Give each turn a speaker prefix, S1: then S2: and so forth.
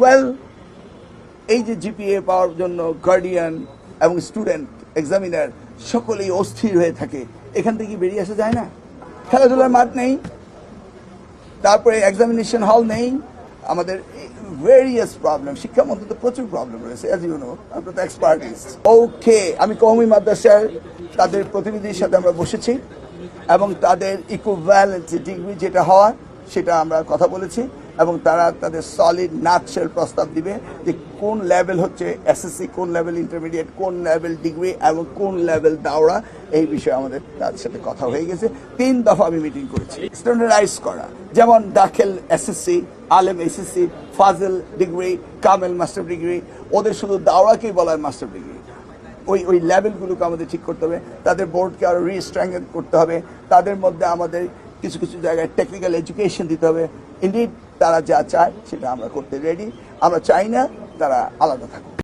S1: 12 এই যে জিপিএ পাওয়ার জন্য গার্ডিয়ান এবং স্টুডেন্ট এক্সামিনার সকলেই অস্থির হয়ে থাকে, এখান থেকে বেরিয়ে আসা যায় না। খেলাধুলার মাঠ নেই, তারপরে এক্সামিনেশন হল নেই, আমাদের ভেরিয়াস প্রবলেম, শিক্ষা মন্ত্রণালয়ে প্রচুর প্রবলেম রয়েছে, অ্যাজ ইউ নো, আমরা তো এক্সপার্টিস। ওকে, আমি কওমি মাদ্রাসার তাদের প্রতিনিধির সাথে আমরা বসেছি এবং তাদের ইকুইভ্যালেন্সি ডিগ্রি যেটা হওয়ার সেটা আমরা কথা বলেছি এবং তারা তাদের সলিড নাটশেল প্রস্তাব দিবে যে কোন লেভেল হচ্ছে এসএসসি, কোন লেভেল ইন্টারমিডিয়েট, কোন লেভেল ডিগ্রি এবং কোন লেভেল দাওরা। এই বিষয়ে আমাদের তাদের সাথে কথা হয়ে গেছে। 3 দফা আমি মিটিং করেছি। স্ট্যান্ডার্ডাইজ করা, যেমন দাখিল এসএসসি, আলেম এসএসসি, ফাজল ডিগ্রি, কামেল মাস্টার ডিগ্রি, ওদের শুধু দাওরাকেই বলা হয় মাস্টার ডিগ্রি। ওই লেভেলগুলোকে আমাদের ঠিক করতে হবে, তাদের বোর্ডকে আরও রিস্ট্রেংথেন করতে হবে, তাদের মধ্যে আমাদের কিছু কিছু জায়গায় টেকনিক্যাল এডুকেশন দিতে হবে। ইনডিড তারা যা চায় সেটা আমরা করতে রেডি, আমরা চাই না তারা আলাদা থাকুক।